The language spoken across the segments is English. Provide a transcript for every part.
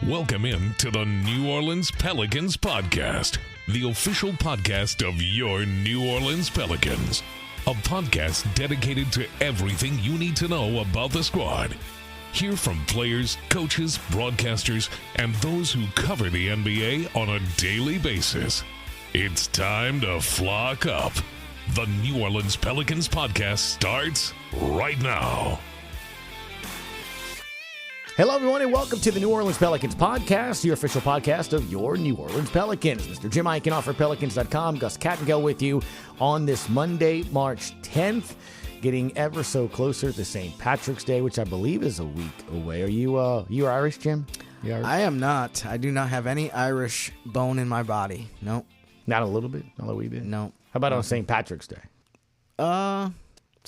Welcome in to the New Orleans Pelicans Podcast, the official podcast of your New Orleans Pelicans. A podcast dedicated to everything you need to know about the squad. Hear from players, coaches, broadcasters, and those who cover the NBA on a daily basis. It's time to flock up. The New Orleans Pelicans Podcast starts right now. Hello, everyone, and welcome to the New Orleans Pelicans Podcast, your official podcast of your New Orleans Pelicans. Mr. Jim Eichenhofer, Pelicans.com, Gus Kattengell with you on this Monday, March 10th, getting ever so closer to St. Patrick's Day, which I believe is a week away. Are you Irish, Jim? You Irish? I am not. I do not have any Irish bone in my body. No. Not a little bit? Not a wee bit? No. How about on St. Patrick's Day?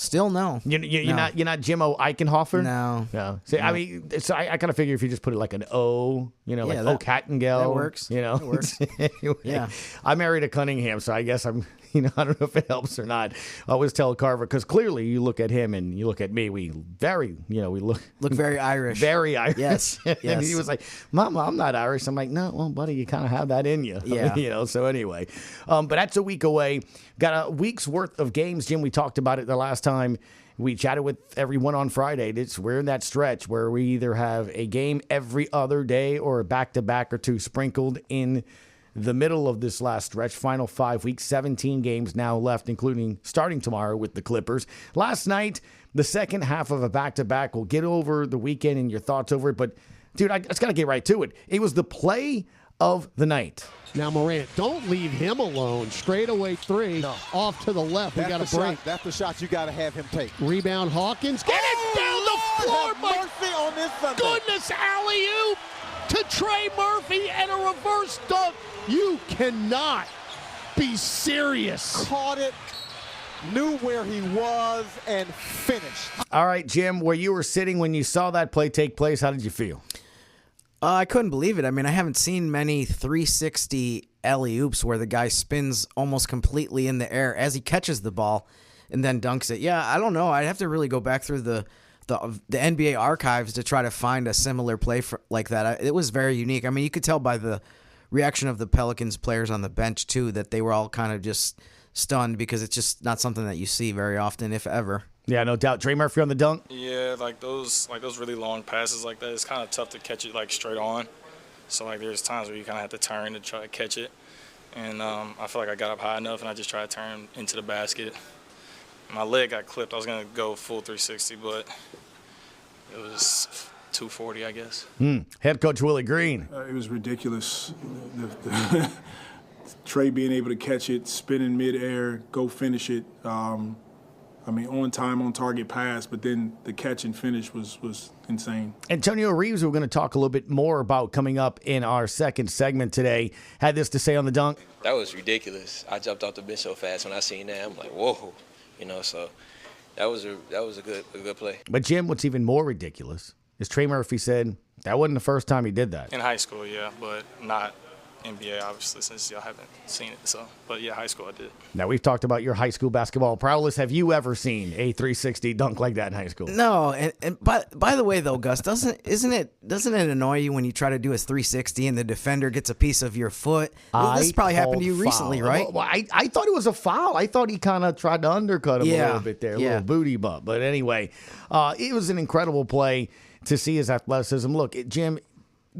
Still no. You're No. not Jimmo Eichenhofer? No. See, No. I mean, so I kind of figure if you just put it like an O, like Kattengell. That works. That works. Anyway, Yeah. I married a Cunningham, so I guess I'm, I don't know if it helps or not. I always tell Carver, because clearly you look at him and you look at me, we look very Irish. Very Irish. Yes. And Yes. he was like, Mama, I'm not Irish. I'm like, no, well, buddy, you kind of have that in you. Yeah. So anyway, but that's a week away. Got a week's worth of games, Jim. We talked about it the last time. We chatted with everyone on Friday. We're in that stretch where we either have a game every other day or a back-to-back or two sprinkled in the middle of this last stretch. Final 5 weeks, 17 games now left, including starting tomorrow with the Clippers. Last night, the second half of a back-to-back. We'll get over the weekend and your thoughts over it. But, dude, I just got to get right to it. It was the play of the night. Now Morant, don't leave him alone. Straightaway three, off to the left. We got a break. That's the shot you got to have him take. Rebound Hawkins. Get it down the floor. My mercy on this Sunday. goodness, alley-oop to Trey Murphy and a reverse dunk. You cannot be serious. Caught it, knew where he was, and finished. All right, Jim, where you were sitting when you saw that play take place, how did you feel? I couldn't believe it. I mean, I haven't seen many 360 alley-oops where the guy spins almost completely in the air as he catches the ball and then dunks it. Yeah, I don't know. I'd have to really go back through the NBA archives to try to find a similar play like that. It was very unique. I mean, you could tell by the reaction of the Pelicans players on the bench, too, that they were all kind of just stunned because it's just not something that you see very often, if ever. Yeah, no doubt. Trey Murphy on the dunk? Yeah, like those really long passes like that, it's kind of tough to catch it like straight on. So like there's times where you kind of have to turn to try to catch it. And I feel like I got up high enough and I just tried to turn into the basket. My leg got clipped. I was going to go full 360, but it was 240, I guess. Head coach Willie Green. It was ridiculous. Trey being able to catch it, spin in midair, go finish it. On time, on target pass, but then the catch and finish was insane. Antonio Reeves, we're going to talk a little bit more about coming up in our second segment today, had this to say on the dunk. That was ridiculous. I jumped off the bench so fast when I seen that. I'm like, whoa, so that was a good play. But Jim, what's even more ridiculous is Trey Murphy said that wasn't the first time he did that. In high school, yeah, but not NBA, obviously, since y'all haven't seen it. So, but yeah, high school I did. Now, we've talked about your high school basketball prowess. Have you ever seen a 360 dunk like that in high school? No, and by the way though, Gus, doesn't it annoy you when you try to do a 360 and the defender gets a piece of your foot? This probably happened to you recently, right? Well, I thought it was a foul. I thought he kind of tried to undercut him a little bit there, a little booty bump. But anyway, it was an incredible play to see his athleticism. Look, Jim,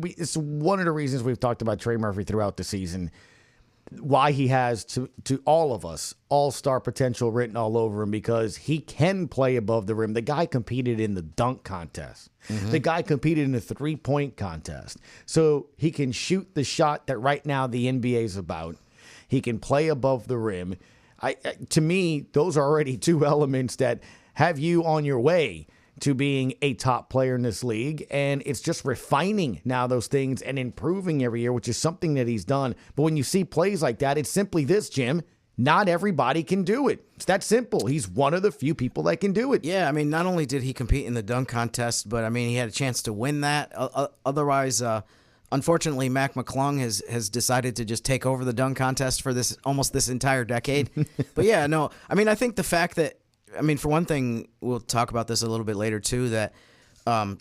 it's one of the reasons we've talked about Trey Murphy throughout the season, why he has, to all of us, all-star potential written all over him, because he can play above the rim. The guy competed in the dunk contest. Mm-hmm. The guy competed in the three-point contest. So he can shoot the shot that right now the NBA is about. He can play above the rim. To me, those are already two elements that have you on your way to being a top player in this league, and it's just refining now those things and improving every year, which is something that he's done. But when you see plays like that, it's simply this, Jim. Not everybody can do it. It's that simple. He's one of the few people that can do it. Yeah, I mean, not only did he compete in the dunk contest, but, I mean, he had a chance to win that. Otherwise, unfortunately, Mac McClung has decided to just take over the dunk contest for almost this entire decade. But, yeah, no, I mean, I think the fact that, I mean, for one thing, we'll talk about this a little bit later, too, that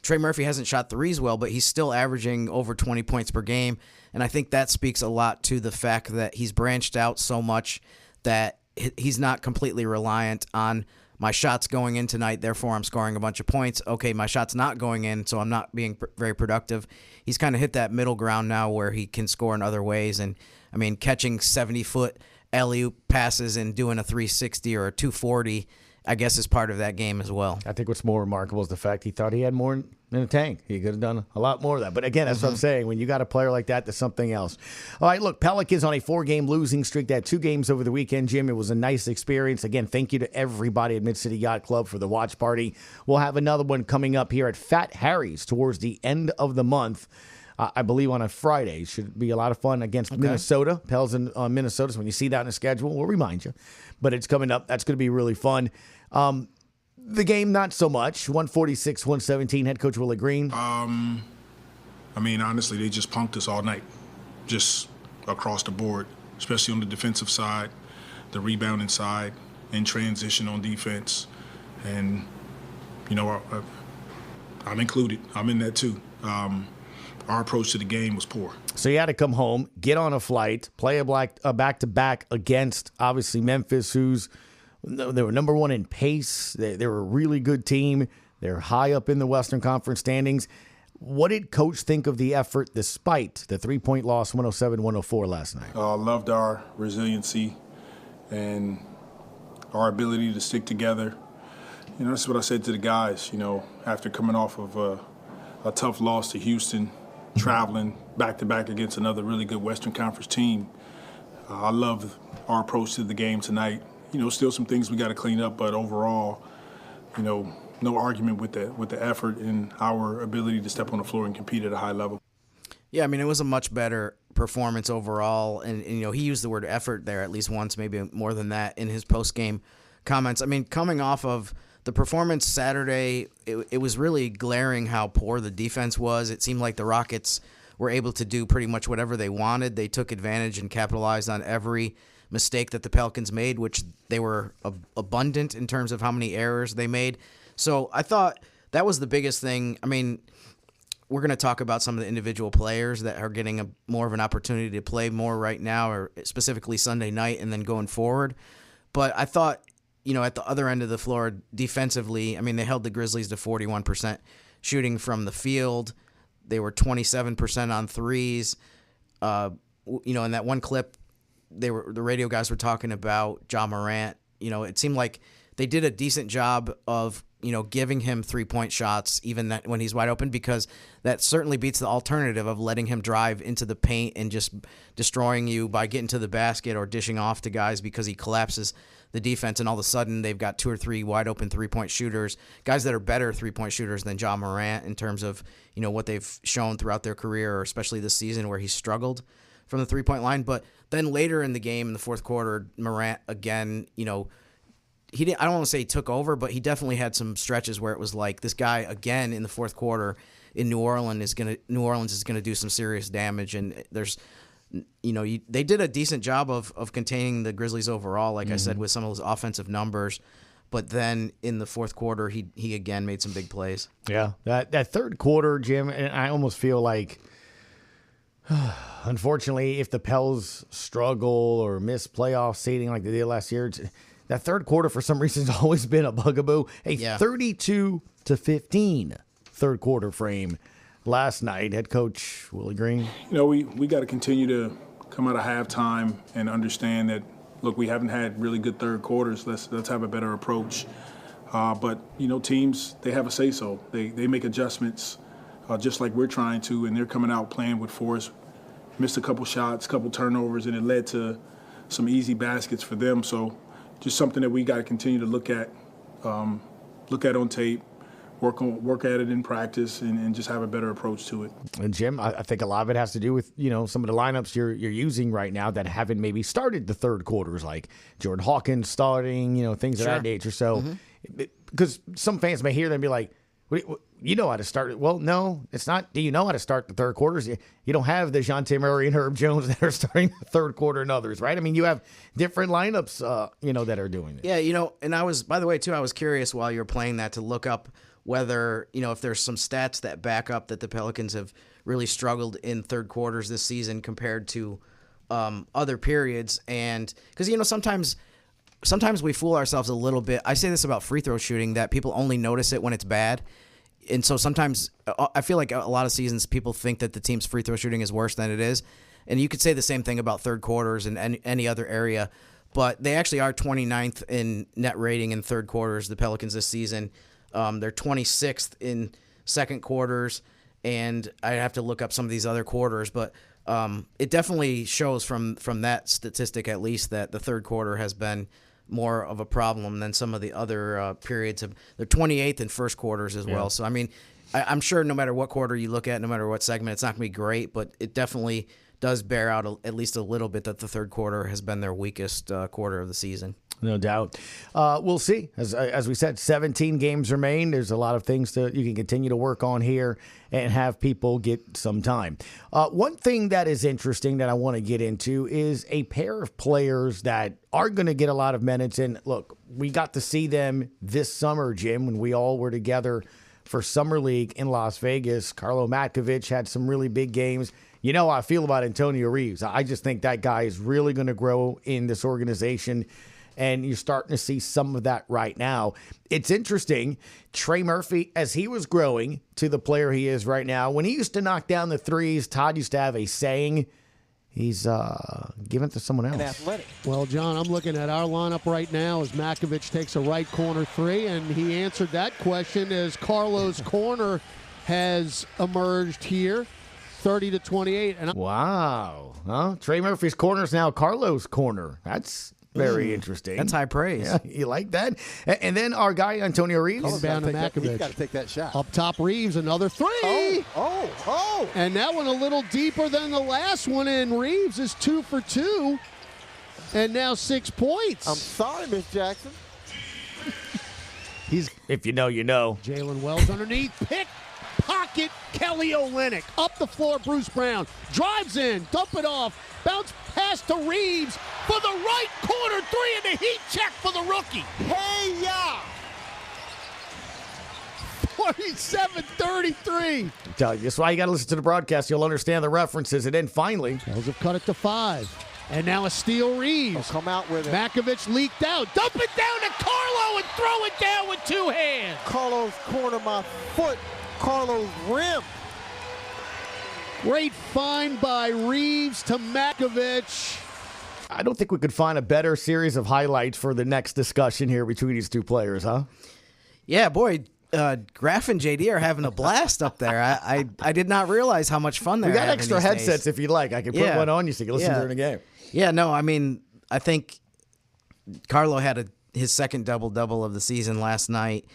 Trey Murphy hasn't shot threes well, but he's still averaging over 20 points per game. And I think that speaks a lot to the fact that he's branched out so much that he's not completely reliant on my shot's going in tonight, therefore I'm scoring a bunch of points. Okay, my shot's not going in, so I'm not being very productive. He's kind of hit that middle ground now where he can score in other ways. And, I mean, catching 70-foot alley-oop passes and doing a 360 or a 240, I guess, is part of that game as well. I think what's more remarkable is the fact he thought he had more in the tank. He could have done a lot more of that. But again, that's what I'm saying. When you got a player like that, there's something else. All right, look, Pelicans on a 4-game losing streak. They had 2 games over the weekend, Jim. It was a nice experience. Again, thank you to everybody at Mid-City Yacht Club for the watch party. We'll have another one coming up here at Fat Harry's towards the end of the month. I believe on a Friday. Should be a lot of fun against Minnesota. Pels in Minnesota. So when you see that in the schedule, we'll remind you. But it's coming up. That's going to be really fun. The game, not so much. 146-117, head coach Willie Green. I mean, honestly, they just punked us all night, just across the board, especially on the defensive side, the rebounding side, in transition on defense. And, you know, I'm included. I'm in that too. Our approach to the game was poor. So you had to come home, get on a flight, play a back-to-back against, obviously, Memphis, they were number 1 in pace. They were a really good team. They're high up in the Western Conference standings. What did Coach think of the effort despite the 3-point loss, 107-104 last night? Loved our resiliency and our ability to stick together. You know, that's what I said to the guys, you know, after coming off of a tough loss to Houston, traveling back-to-back against another really good Western Conference team. I love our approach to the game tonight. You know, still some things we got to clean up, but overall, you know, no argument with the effort and our ability to step on the floor and compete at a high level. Yeah, I mean, it was a much better performance overall, and you know, he used the word effort there at least once, maybe more than that, in his post-game comments. I mean, coming off of the performance Saturday, it was really glaring how poor the defense was. It seemed like the Rockets were able to do pretty much whatever they wanted. They took advantage and capitalized on every mistake that the Pelicans made, which they were abundant in terms of how many errors they made. So I thought that was the biggest thing. I mean, we're going to talk about some of the individual players that are getting more of an opportunity to play more right now, or specifically Sunday night and then going forward. But I thought, you know, at the other end of the floor, defensively, I mean, they held the Grizzlies to 41% shooting from the field. They were 27% on threes. You know, in that one clip, the radio guys were talking about Ja Morant. You know, it seemed like they did a decent job of, you know, giving him 3-point shots even when he's wide open, because that certainly beats the alternative of letting him drive into the paint and just destroying you by getting to the basket or dishing off to guys because he collapses the defense, and all of a sudden they've got 2 or 3 wide open 3-point shooters, guys that are better 3-point shooters than Ja Morant in terms of, you know, what they've shown throughout their career, or especially this season where he struggled from the 3-point line. But then later in the game, in the fourth quarter, Morant again, you know, I don't want to say he took over, but he definitely had some stretches where it was like, this guy again in the fourth quarter in New Orleans is gonna do some serious damage. And there's, you know, they did a decent job of containing the Grizzlies overall, like I said, with some of those offensive numbers. But then in the fourth quarter, he again made some big plays. Yeah, that third quarter, Jim, and I almost feel like, unfortunately, if the Pels struggle or miss playoff seeding like they did last year, that third quarter for some reason has always been a bugaboo. 32-15 third quarter frame last night. Head coach Willie Green. You know, we got to continue to come out of halftime and understand that, look, we haven't had really good third quarters. Let's have a better approach. But, you know, teams, they have a say-so. They make adjustments just like we're trying to, and they're coming out playing with force. Missed a couple shots, couple turnovers, and it led to some easy baskets for them. So just something that we got to continue to look at on tape, work at it in practice, and just have a better approach to it. And Jim, I think a lot of it has to do with, you know, some of the lineups you're using right now that haven't maybe started the third quarters, like Jordan Hawkins starting, you know, things of that nature. So because some fans may hear them and be like, you know how to start it. Well, no, it's not. Do you know how to start the third quarters? You don't have the DeJounte Murray and Herb Jones that are starting the third quarter and others, right? I mean, you have different lineups, that are doing it. Yeah, and I was, by the way, too, I was curious while you were playing that to look up whether, if there's some stats that back up that the Pelicans have really struggled in third quarters this season compared to other periods. And because, sometimes we fool ourselves a little bit. I say this about free throw shooting, that people only notice it when it's bad. And so sometimes I feel like a lot of seasons people think that the team's free throw shooting is worse than it is. And you could say the same thing about third quarters and any other area. But they actually are 29th in net rating in third quarters, the Pelicans this season. They're 26th in second quarters. And I have to look up some of these other quarters. But it definitely shows from that statistic at least that the third quarter has been more of a problem than some of the other periods. They're 28th in first quarters as well. So, I mean, I'm sure no matter what quarter you look at, no matter what segment, it's not going to be great, but it definitely does bear out at least a little bit that the third quarter has been their weakest quarter of the season. No doubt. We'll see. As we said, 17 games remain. There's a lot of things you can continue to work on here and have people get some time. One thing that is interesting that I want to get into is a pair of players that are going to get a lot of minutes. And look, we got to see them this summer, Jim, when we all were together for Summer League in Las Vegas. Karlo Matković had some really big games. You know how I feel about Antonio Reeves. I just think that guy is really going to grow in this organization. And you're starting to see some of that right now. It's interesting. Trey Murphy, as he was growing to the player he is right now, when he used to knock down the threes, Todd used to have a saying, he's giving it to someone else. An athletic. Well, John, I'm looking at our lineup right now as Matković takes a right corner three, and he answered that question as Karlo's corner has emerged here, 30-28. And wow. Huh? Trey Murphy's corner is now Karlo's corner. That's very interesting. That's high praise. Yeah, you like that? And then our guy, Antonio Reeves. Down to Matković. He's got to take that shot. Up top, Reeves, another three. Oh. And that one a little deeper than the last one, and Reeves is 2 for 2. And now 6 points. I'm sorry, Miss Jackson. If you know, you know. Jalen Wells underneath. Pick. Pocket. Kelly Olynyk. Up the floor, Bruce Brown. Drives in. Dump it off. Bounce pass to Reeves for the right corner three, and the heat check for the rookie. Hey, ya! 47-33. Tell you, that's why you got to listen to the broadcast. You'll understand the references. And then finally, Bills have cut it to 5. And now a steal, Reeves. Come out with it. Matković leaked out. Dump it down to Karlo and throw it down with 2 hands. Karlo's corner, my foot. Karlo's rim. Great find by Reeves to Matković. I don't think we could find a better series of highlights for the next discussion here between these two players, huh? Yeah, boy, Graf and JD are having a blast up there. I did not realize how much fun they're having. We got extra headsets if you'd like. I can put one on you so you can listen during the game. Yeah, no, I mean, I think Karlo had his second double-double of the season last night.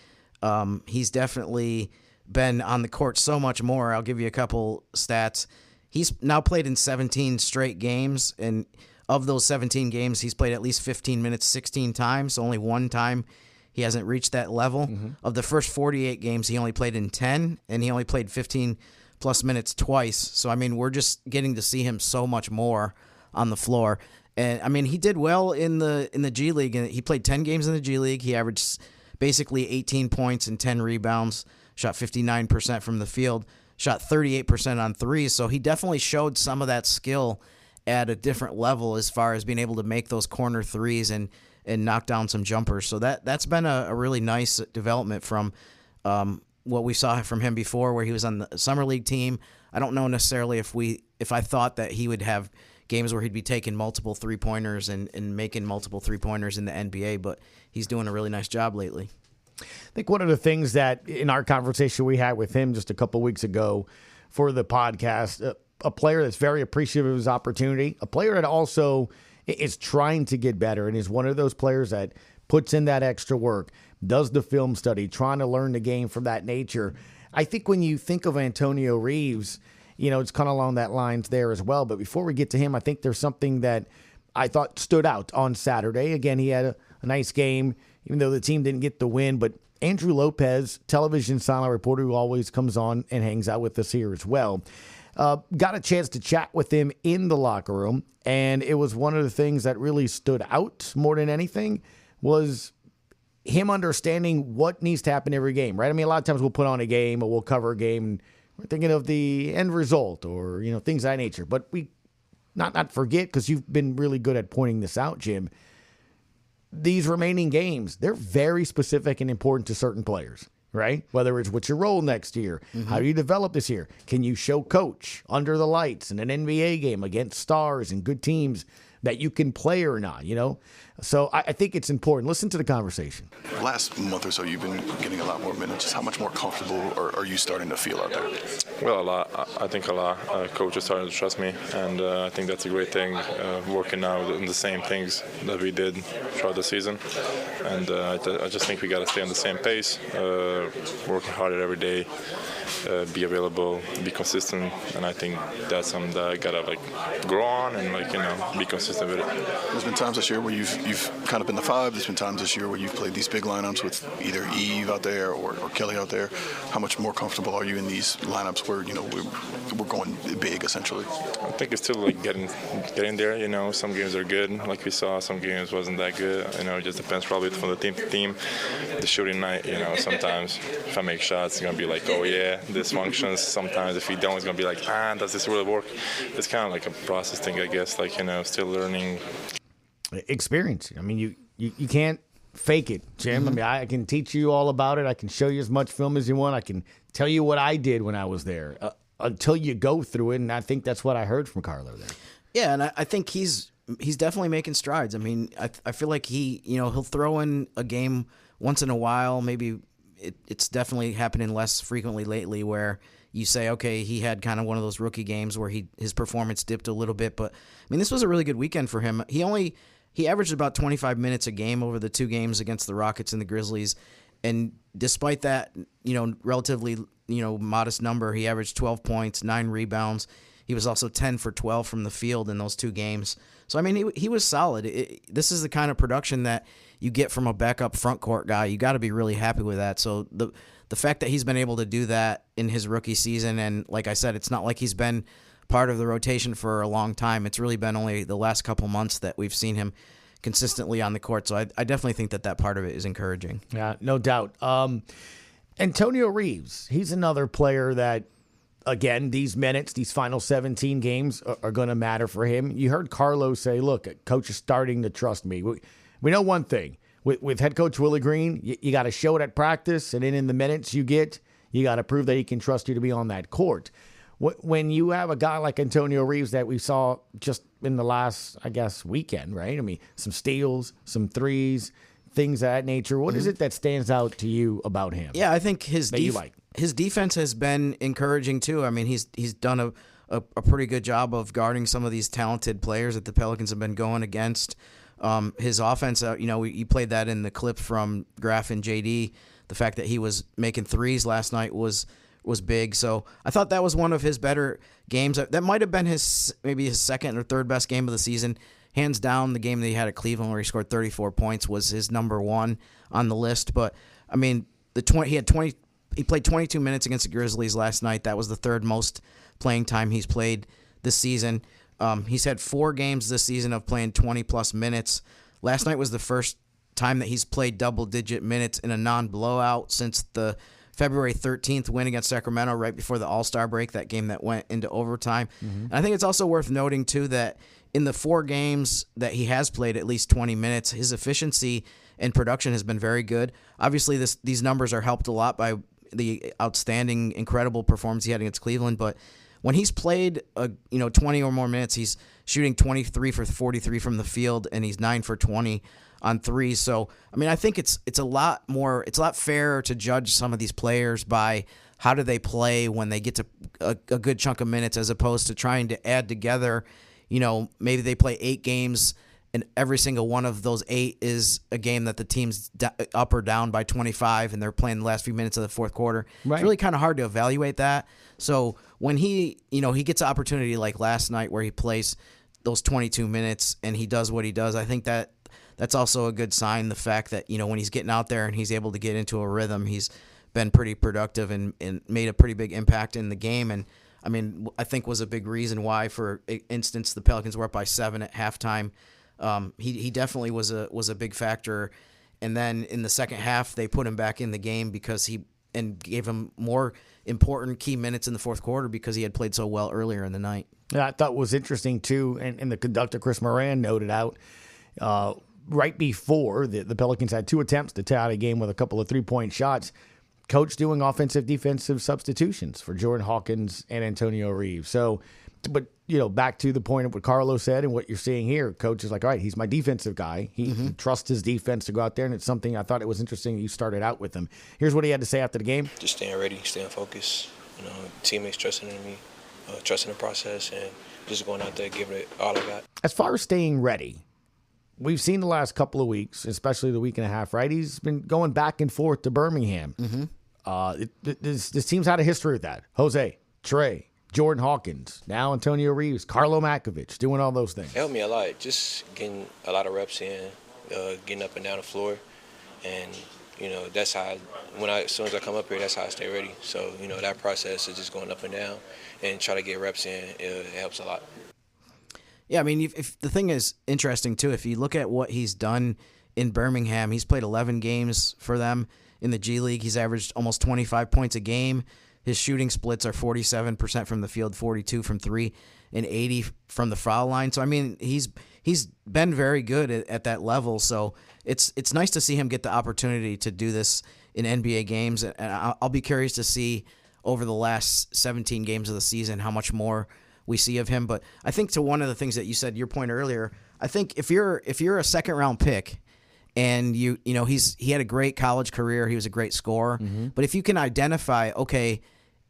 He's definitely been on the court so much more. I'll give you a couple stats. He's now played in 17 straight games, and of those 17 games, he's played at least 15 minutes 16 times. So only one time he hasn't reached that level. Mm-hmm. Of the first 48 games, he only played in 10, and he only played 15-plus minutes twice. So, I mean, we're just getting to see him so much more on the floor. And, I mean, he did well in the G League. And he played 10 games in the G League. He averaged basically 18 points and 10 rebounds. Shot 59% from the field, shot 38% on threes. So he definitely showed some of that skill at a different level as far as being able to make those corner threes and knock down some jumpers. So that's been a really nice development from what we saw from him before, where he was on the Summer League team. I don't know necessarily if I thought that he would have games where he'd be taking multiple three-pointers and making multiple three-pointers in the NBA, but he's doing a really nice job lately. I think one of the things that in our conversation we had with him just a couple weeks ago for the podcast, a player that's very appreciative of his opportunity, a player that also is trying to get better and is one of those players that puts in that extra work, does the film study, trying to learn the game from that nature. I think when you think of Antonio Reeves, it's kind of along that lines there as well. But before we get to him, I think there's something that I thought stood out on Saturday. Again, he had a nice game, even though the team didn't get the win. But Andrew Lopez, television silent reporter who always comes on and hangs out with us here as well, got a chance to chat with him in the locker room, and it was one of the things that really stood out more than anything was him understanding what needs to happen every game, right? I mean, a lot of times we'll put on a game or we'll cover a game and we're thinking of the end result or, things of that nature. But we not forget, because you've been really good at pointing this out, Jim, these remaining games, they're very specific and important to certain players, right? Whether it's what's your role next year, how do you develop this year? Can you show coach under the lights in an NBA game against stars and good teams that you can play or not, So I think it's important. Listen to the conversation. Last month or so, you've been getting a lot more minutes. Just how much more comfortable are you starting to feel out there? Well, a lot. I think a lot. Coach is starting to trust me, and I think that's a great thing, working now on the same things that we did throughout the season. And I just think we got to stay on the same pace, working harder every day, be available, be consistent, and I think that's something that I got to grow on and be consistent with it. There's been times this year where you've kind of been the five. There's been times this year where you've played these big lineups with either Eve out there or Kelly out there. How much more comfortable are you in these lineups where we're going big essentially? I think it's still getting there. Some games are good, like we saw. Some games wasn't that good. It just depends probably from the team to team. The shooting night, sometimes if I make shots, it's gonna be like, oh yeah, this functions. Sometimes if you don't, it's gonna be like, does this really work? It's kind of like a process thing, I guess. Still learning. Experience. I mean, you can't fake it, Jim. I mean, I can teach you all about it. I can show you as much film as you want. I can tell you what I did when I was there until you go through it. And I think that's what I heard from Karlo there. Yeah, and I think he's definitely making strides. I mean, I feel like he'll throw in a game once in a while. Maybe it's definitely happening less frequently lately where you say, okay, he had kind of one of those rookie games where his performance dipped a little bit. But, I mean, this was a really good weekend for him. He averaged about 25 minutes a game over the two games against the Rockets and the Grizzlies. And despite that, relatively, modest number, he averaged 12 points, 9 rebounds. He was also 10 for 12 from the field in those two games. So, I mean, he was solid. This is the kind of production that you get from a backup front court guy. You got to be really happy with that. So the fact that he's been able to do that in his rookie season, and like I said, it's not like he's been part of the rotation for a long time. It's really been only the last couple months that we've seen him consistently on the court. So I definitely think that part of it is encouraging. Yeah, no doubt. Antonio Reeves, he's another player that, again, these minutes, these final 17 games are going to matter for him. You heard Karlo say, look, coach is starting to trust me. We know one thing. With head coach Willie Green, you got to show it at practice, and then in the minutes you get, you got to prove that he can trust you to be on that court. When you have a guy like Antonio Reeves that we saw just in the last, I guess, weekend, right? I mean, some steals, some threes, things of that nature. What is it that stands out to you about him? Yeah, I think his defense has been encouraging too. I mean, he's done a pretty good job of guarding some of these talented players that the Pelicans have been going against. His offense, you played that in the clip from Graf and JD. The fact that he was making threes last night was big. So I thought that was one of his better games. That might have been maybe his second or third best game of the season. Hands down, the game that he had at Cleveland where he scored 34 points was his number one on the list. But I mean, he played 22 minutes against the Grizzlies last night. That was the third most playing time he's played this season. He's had 4 games this season of playing 20-plus minutes. Last night was the first time that he's played double-digit minutes in a non-blowout since the February 13th win against Sacramento right before the All-Star break, that game that went into overtime. And I think it's also worth noting, too, that in the 4 games that he has played at least 20 minutes, his efficiency and production has been very good. Obviously, these numbers are helped a lot by the outstanding, incredible performance he had against Cleveland, but when he's played 20 or more minutes, he's shooting 23 for 43 from the field, and he's 9 for 20 on threes. So, I mean, I think it's a lot fairer to judge some of these players by how do they play when they get to a good chunk of minutes, as opposed to trying to add together. Maybe they play 8 games, and every single one of those 8 is a game that the team's up or down by 25, and they're playing the last few minutes of the fourth quarter. Right. It's really kind of hard to evaluate that. So when he gets an opportunity like last night where he plays those 22 minutes and he does what he does, I think that's also a good sign. The fact that, when he's getting out there and he's able to get into a rhythm, he's been pretty productive and made a pretty big impact in the game. And I think was a big reason why, for instance, the Pelicans were up by 7 at halftime. He definitely was a big factor. And then in the second half, they put him back in the game and gave him more important key minutes in the fourth quarter because he had played so well earlier in the night. Yeah, I thought was interesting too, and the conductor Chris Moran noted out right before the Pelicans had 2 attempts to tie out a game with a couple of 3-point shots. Coach doing offensive defensive substitutions for Jordan Hawkins and Antonio Reeves. So, but back to the point of what Karlo said and what you're seeing here, Coach is like, all right, he's my defensive guy. He trusts his defense to go out there, and it's something I thought it was interesting you started out with him. Here's what he had to say after the game. Just staying ready, staying focused. Teammates trusting in me, trusting the process, and just going out there giving it all I got. As far as staying ready, we've seen the last couple of weeks, especially the week and a half, right? He's been going back and forth to Birmingham. This team's had a history with that. Jose, Trey, Jordan Hawkins, now Antonio Reeves, Karlo Matković, doing all those things. It helped me a lot, just getting a lot of reps in, getting up and down the floor. And, that's how, as soon as I come up here, that's how I stay ready. So, that process is just going up and down and try to get reps in. It helps a lot. Yeah, if the thing is interesting, too, if you look at what he's done in Birmingham, he's played 11 games for them in the G League. He's averaged almost 25 points a game. His shooting splits are 47% from the field, 42 from 3, and 80 from the foul line. So, he's been very good at that level. So, it's nice to see him get the opportunity to do this in NBA games. And I'll be curious to see over the last 17 games of the season how much more we see of him. But I think to one of the things that you said, your point earlier, I think if you're a second-round pick and he had a great college career, he was a great scorer, but if you can identify, okay,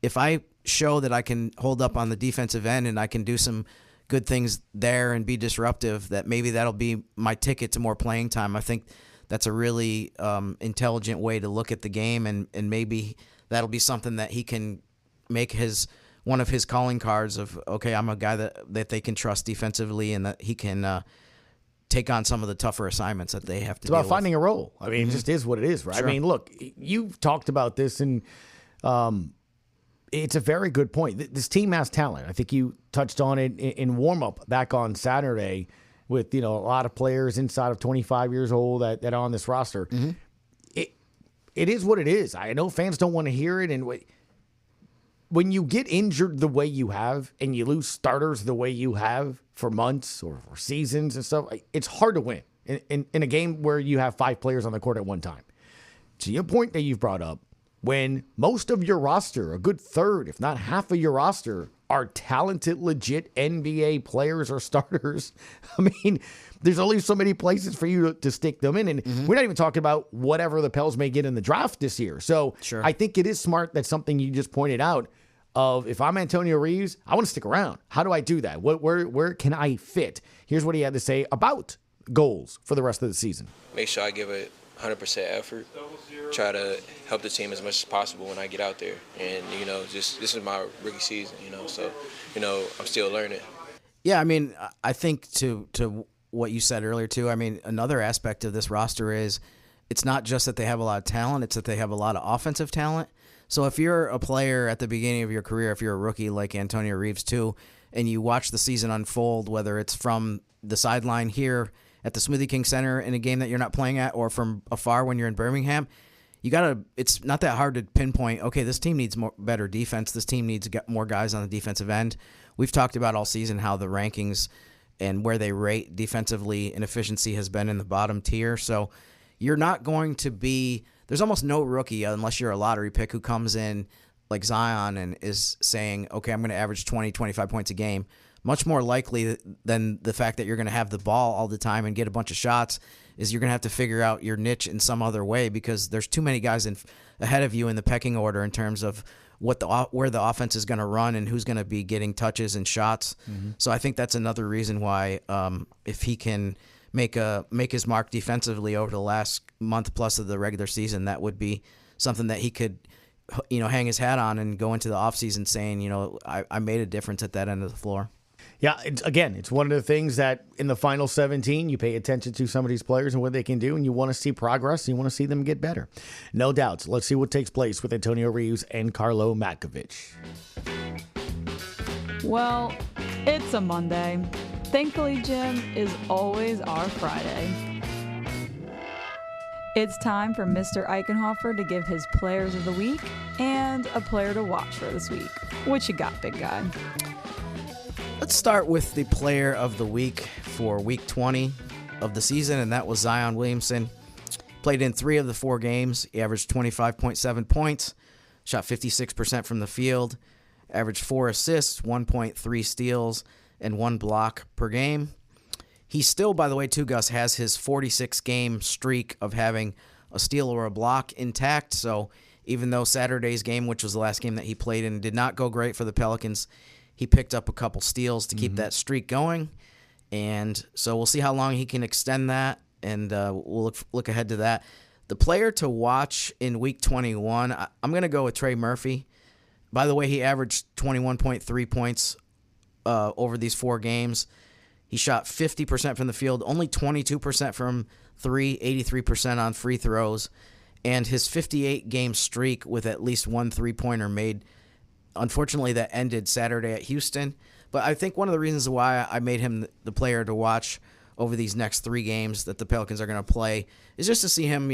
if I show that I can hold up on the defensive end and I can do some good things there and be disruptive, that maybe that'll be my ticket to more playing time. I think that's a really intelligent way to look at the game, and maybe that'll be something that he can make one of his calling cards of, okay, I'm a guy that they can trust defensively and that he can take on some of the tougher assignments that they have to do. It's about finding a role. It just is what it is, right? Sure. Look, you've talked about this, and it's a very good point. This team has talent. I think you touched on it in warm-up back on Saturday with, a lot of players inside of 25 years old that are on this roster. It is what it is. I know fans don't want to hear it, and when you get injured the way you have and you lose starters the way you have for months or for seasons and stuff, it's hard to win in a game where you have 5 players on the court at one time. To your point that you've brought up, when most of your roster, a good third, if not half of your roster, are talented, legit NBA players or starters, there's only so many places for you to stick them in. And we're not even talking about whatever the Pels may get in the draft this year. So sure. I think it is smart. That's something you just pointed out of, if I'm Antonio Reeves, I want to stick around. How do I do that? Where can I fit? Here's what he had to say about goals for the rest of the season. Make sure I give it 100% effort. Try to help the team as much as possible when I get out there. And, this is my rookie season, so, I'm still learning. Yeah, I think to what you said earlier, too, another aspect of this roster is it's not just that they have a lot of talent, it's that they have a lot of offensive talent. So if you're a player at the beginning of your career, if you're a rookie like Antonio Reeves, too, and you watch the season unfold, whether it's from the sideline here at the Smoothie King Center in a game that you're not playing at, or from afar when you're in Birmingham, it's not that hard to pinpoint, okay, this team needs better defense. This team needs to get more guys on the defensive end. We've talked about all season how the rankings and where they rate defensively and efficiency has been in the bottom tier. So you're not going to be, there's almost no rookie, unless you're a lottery pick, who comes in like Zion and is saying, okay, I'm going to average 20, 25 points a game. Much more likely than the fact that you're going to have the ball all the time and get a bunch of shots is you're going to have to figure out your niche in some other way, because there's too many guys ahead of you in the pecking order in terms of where the offense is going to run and who's going to be getting touches and shots. So I think that's another reason why if he can make his mark defensively over the last month plus of the regular season, that would be something that he could hang his hat on and go into the offseason saying, I made a difference at that end of the floor. Yeah, it's one of the things that in the final 17, you pay attention to some of these players and what they can do, and you want to see progress, and you want to see them get better. No doubts. Let's see what takes place with Antonio Reeves and Karlo Matković. Well, it's a Monday. Thankfully, Jim is always our Friday. It's time for Mr. Eichenhofer to give his players of the week and a player to watch for this week. What you got, big guy? Let's start with the player of the week for week 20 of the season, and that was Zion Williamson. Played in 3 of the 4 games. He averaged 25.7 points, shot 56% from the field, averaged 4 assists, 1.3 steals, and 1 block per game. He still, by the way, too, Gus, has his 46-game streak of having a steal or a block intact. So even though Saturday's game, which was the last game that he played in, did not go great for the Pelicans, he picked up a couple steals to keep that streak going. And so we'll see how long he can extend that, and we'll look ahead to that. The player to watch in Week 21, I'm going to go with Trey Murphy. By the way, he averaged 21.3 points over these 4 games. He shot 50% from the field, only 22% from 3, 83% on free throws, and his 58-game streak with at least 1 3-pointer made. Unfortunately, that ended Saturday at Houston. But I think one of the reasons why I made him the player to watch over these next 3 games that the Pelicans are going to play is just to see him,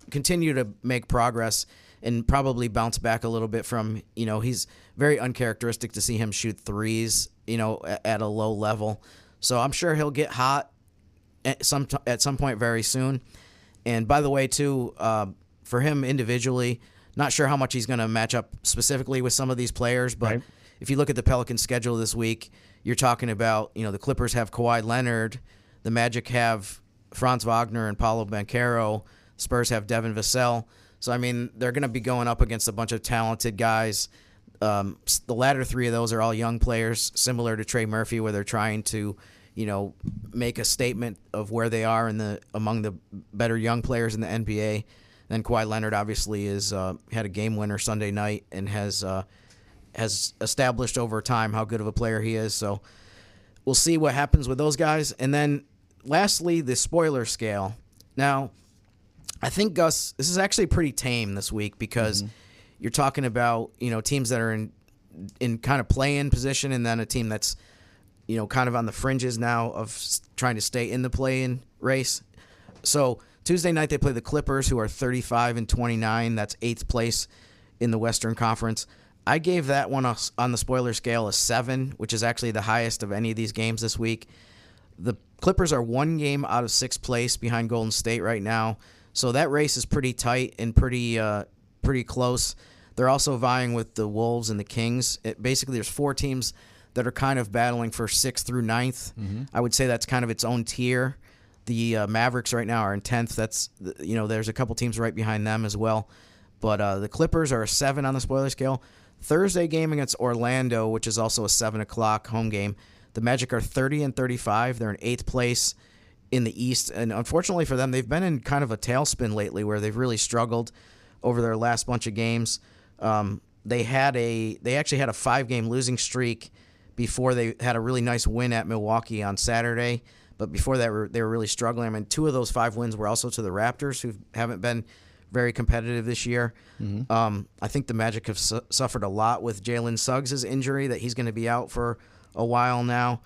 continue to make progress and probably bounce back a little bit from, he's very uncharacteristic to see him shoot threes, at a low level. So I'm sure he'll get hot at some point very soon. And by the way, too, for him individually, not sure how much he's going to match up specifically with some of these players, but if you look at the Pelicans' schedule this week, you're talking about, the Clippers have Kawhi Leonard, the Magic have Franz Wagner and Paolo Banchero, Spurs have Devin Vassell. So, they're going to be going up against a bunch of talented guys. The latter 3 of those are all young players, similar to Trey Murphy, where they're trying to, make a statement of where they are among the better young players in the NBA. Then Kawhi Leonard obviously had a game winner Sunday night and has established over time how good of a player he is. So we'll see what happens with those guys. And then lastly, the spoiler scale. Now, I think, Gus, this is actually pretty tame this week because you're talking about, teams that are in kind of play-in position, and then a team that's, kind of on the fringes now of trying to stay in the play-in race. So Tuesday night they play the Clippers, who are 35-29. That's 8th place in the Western Conference. I gave that one on the spoiler scale a 7, which is actually the highest of any of these games this week. The Clippers are 1 game out of 6th place behind Golden State right now. So that race is pretty tight and pretty close. They're also vying with the Wolves and the Kings. Basically, there's 4 teams that are kind of battling for 6th through 9th. I would say that's kind of its own tier. The Mavericks right now are in 10th. That's there's a couple teams right behind them as well. But the Clippers are a 7 on the spoiler scale. Thursday game against Orlando, which is also a 7 o'clock home game. The Magic are 30-35. They're in 8th place in the East, and unfortunately for them, they've been in kind of a tailspin lately where they've really struggled over their last bunch of games. They actually had a 5-game losing streak before they had a really nice win at Milwaukee on Saturday. But before that, they were really struggling. 2 of those 5 wins were also to the Raptors, who haven't been very competitive this year. I think the Magic have suffered a lot with Jalen Suggs' injury, that he's going to be out for a while now.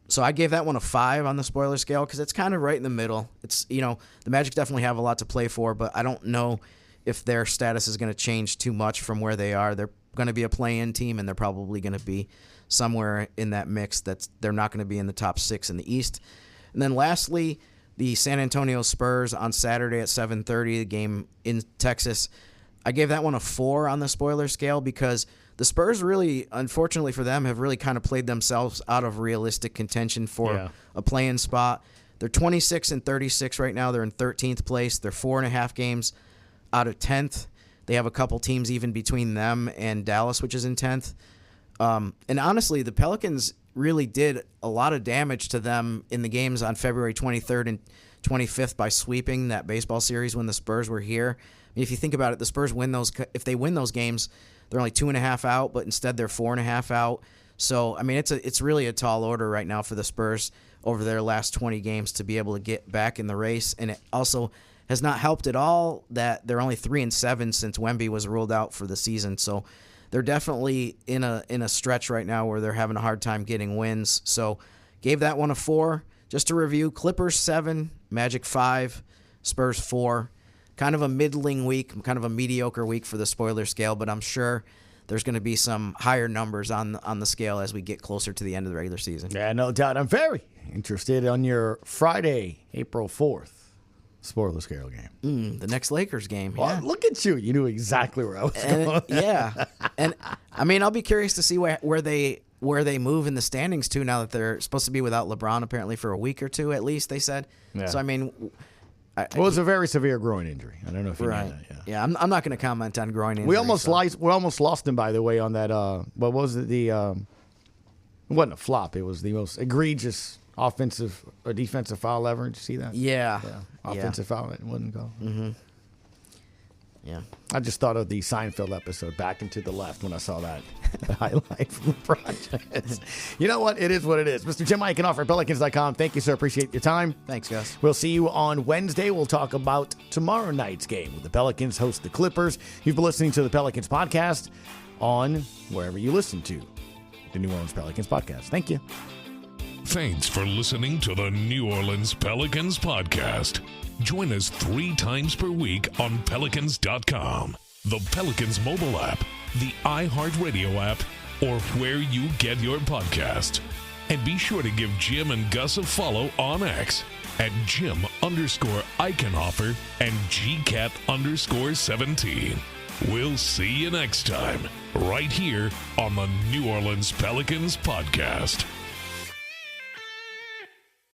So I gave that one a 5 on the spoiler scale because it's kind of right in the middle. It's the Magic definitely have a lot to play for, but I don't know if their status is going to change too much from where they are. They're going to be a play-in team, and they're probably going to be somewhere in that mix. They're not going to be in the top 6 in the East. And then lastly, the San Antonio Spurs on Saturday at 7:30, the game in Texas. I gave that one a 4 on the spoiler scale because the Spurs really, unfortunately for them, have really kind of played themselves out of realistic contention for a play-in spot. They're 26-36 right now. They're in 13th place. They're 4.5 games out of 10th. They have a couple teams even between them and Dallas, which is in 10th. And honestly, the Pelicans really did a lot of damage to them in the games on February 23rd and 25th by sweeping that baseball series when the Spurs were here. I mean, if you think about it, the Spurs if they win those games, they're only 2.5 out, but instead they're 4.5 out. So, I mean, it's really a tall order right now for the Spurs over their last 20 games to be able to get back in the race. And it also has not helped at all that they're only 3-7 since Wemby was ruled out for the season. So they're definitely in a stretch right now where they're having a hard time getting wins. So gave that one a 4. Just to review, Clippers 7, Magic 5, Spurs 4. Kind of a middling week, kind of a mediocre week for the spoiler scale, but I'm sure there's going to be some higher numbers on the scale as we get closer to the end of the regular season. Yeah, no doubt. I'm very interested on your Friday, April 4th spoiler scale game. The next Lakers game. Well, Yeah. look at you. You knew exactly where I was going. Yeah. And, I mean, I'll be curious to see where they move in the standings, too, now that they're supposed to be without LeBron apparently for a week or two, at least, they said. Yeah. So, I mean... It was a very severe groin injury. I don't know if you know that. Yeah, I'm not going to comment on groin injury. We almost lost him, by the way, on that. What was it? It wasn't a flop. It was the most egregious offensive or defensive foul ever. Did you see that? Yeah. Offensive foul. It wasn't called. Mm-hmm. Yeah. I just thought of the Seinfeld episode, Back and to the Left, when I saw that highlight from the project. You know what? It is what it is. Mr. Jim Eichenhofer, Pelicans.com. Thank you, sir. Appreciate your time. Thanks, Gus. We'll see you on Wednesday. We'll talk about tomorrow night's game with the Pelicans host the Clippers. You've been listening to the Pelicans Podcast on wherever you listen to the New Orleans Pelicans Podcast. Thank you. Thanks for listening to the New Orleans Pelicans Podcast. Join us 3 times per week on Pelicans.com, the Pelicans mobile app, the iHeartRadio app, or where you get your podcast. And be sure to give Jim and Gus a follow on X at Jim_Eichenhofer and GCat_17. We'll see you next time, right here on the New Orleans Pelicans Podcast.